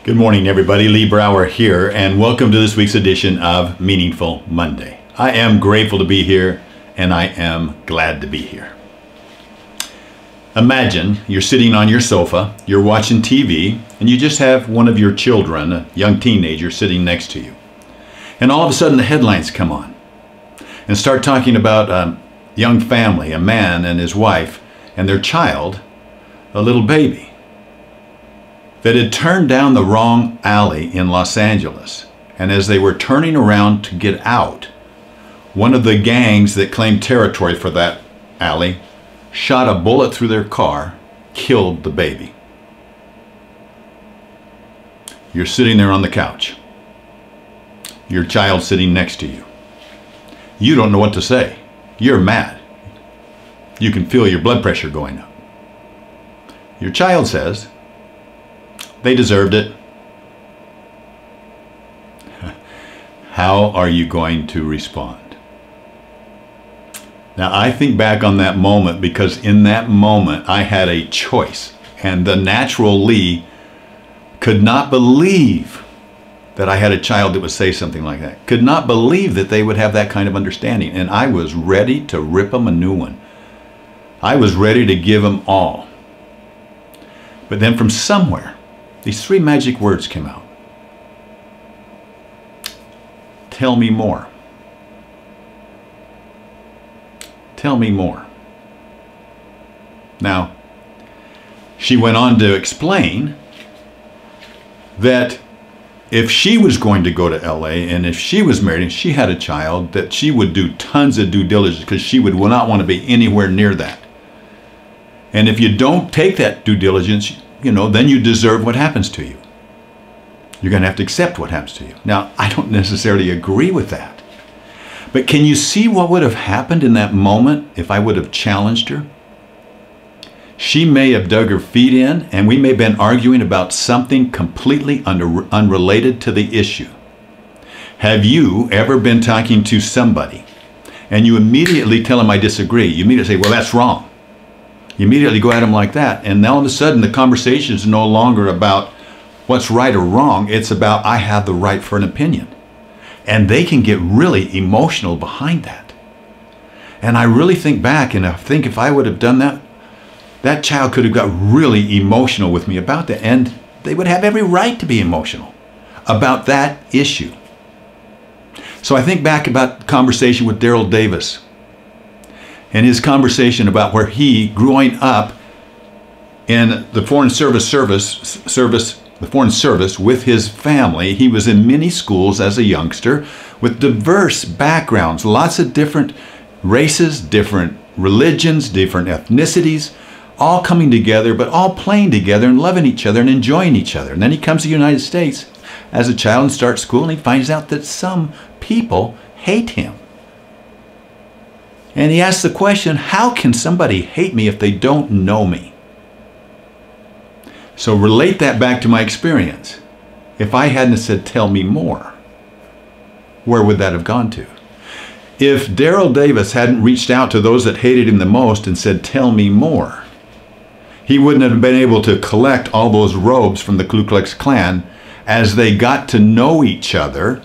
Good morning, everybody. Lee Brower here, and welcome to this week's edition of Meaningful Monday. I am grateful to be here, and I am glad to be here. Imagine you're sitting on your sofa, you're watching TV, and you just have one of your children, a young teenager, sitting next to you. And all of a sudden the headlines come on and start talking about a young family, a man and his wife, and their child, a little baby, that had turned down the wrong alley in Los Angeles. And as they were turning around to get out, one of the gangs that claimed territory for that alley shot a bullet through their car, killed the baby. You're sitting there on the couch. Your child sitting next to you. You don't know what to say. You're mad. You can feel your blood pressure going up. Your child says, "They deserved it." How are you going to respond? Now, I think back on that moment because in that moment I had a choice, and the natural Lee could not believe that I had a child that would say something like that. Could not believe that they would have that kind of understanding, and I was ready to rip them a new one. I was ready to give them all. But then from somewhere, these three magic words came out. Tell me more. Tell me more. Now, she went on to explain that if she was going to go to LA and if she was married and she had a child, that she would do tons of due diligence because she would not want to be anywhere near that. And if you don't take that due diligence, then you deserve what happens to you. You're going to have to accept what happens to you. Now, I don't necessarily agree with that. But can you see what would have happened in that moment if I would have challenged her? She may have dug her feet in, and we may have been arguing about something completely unrelated to the issue. Have you ever been talking to somebody, and you immediately tell them, "I disagree"? You immediately say, "Well, that's wrong." You immediately go at them like that, and all of a sudden the conversation is no longer about what's right or wrong. It's about, I have the right for an opinion. And they can get really emotional behind that. And I really think back, and I think if I would have done that, that child could have got really emotional with me about that, and they would have every right to be emotional about that issue. So I think back about the conversation with Daryl Davis, and his conversation about where he, growing up in the foreign service with his family, he was in many schools as a youngster with diverse backgrounds, lots of different races, different religions, different ethnicities, all coming together, but all playing together and loving each other and enjoying each other. And then he comes to the United States as a child and starts school, and he finds out that some people hate him. And he asks the question, how can somebody hate me if they don't know me? So relate that back to my experience. If I hadn't said, "Tell me more," where would that have gone to? If Daryl Davis hadn't reached out to those that hated him the most and said, "Tell me more," he wouldn't have been able to collect all those robes from the Ku Klux Klan as they got to know each other,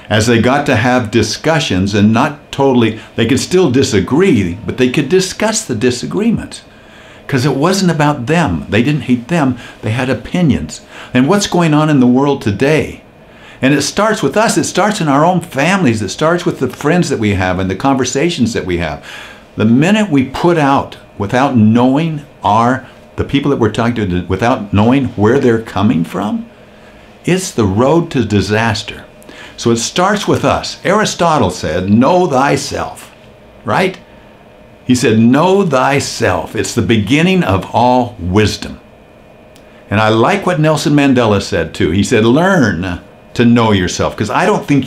as they got to have discussions, and not totally, they could still disagree, but they could discuss the disagreements. Because it wasn't about them. They didn't hate them. They had opinions. And what's going on in the world today? And it starts with us. It starts in our own families. It starts with the friends that we have and the conversations that we have. The minute we put out, without knowing the people that we're talking to, without knowing where they're coming from, it's the road to disaster. So it starts with us. Aristotle said, "Know thyself," right? He said, "Know thyself." It's the beginning of all wisdom. And I like what Nelson Mandela said too. He said, "Learn to know yourself," because I don't think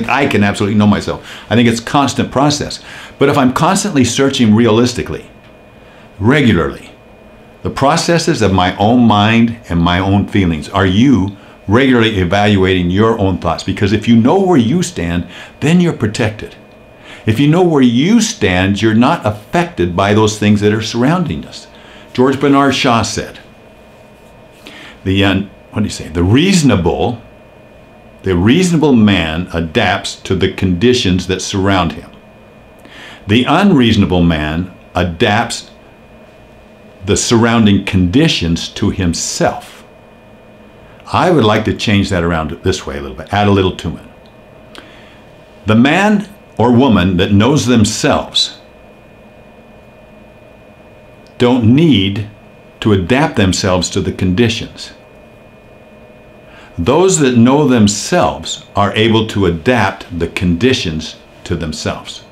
I can absolutely know myself. I think it's a constant process. But if I'm constantly searching realistically, regularly, the processes of my own mind and my own feelings, are you regularly evaluating your own thoughts? Because if you know where you stand, then you're protected. If you know where you stand, you're not affected by those things that are surrounding us. George Bernard Shaw said, what do you say? The reasonable man adapts to the conditions that surround him. The unreasonable man adapts the surrounding conditions to himself. I would like to change that around this way a little bit, add a little to it. The man or woman that knows themselves don't need to adapt themselves to the conditions. Those that know themselves are able to adapt the conditions to themselves.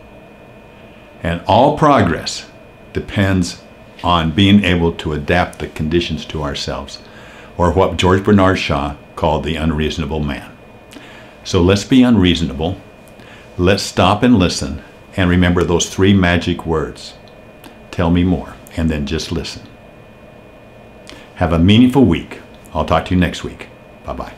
And all progress depends on being able to adapt the conditions to ourselves, or what George Bernard Shaw called the unreasonable man. So let's be unreasonable. Let's stop and listen, and remember those 3 magic words. Tell me more, and then just listen. Have a meaningful week. I'll talk to you next week. Bye-bye.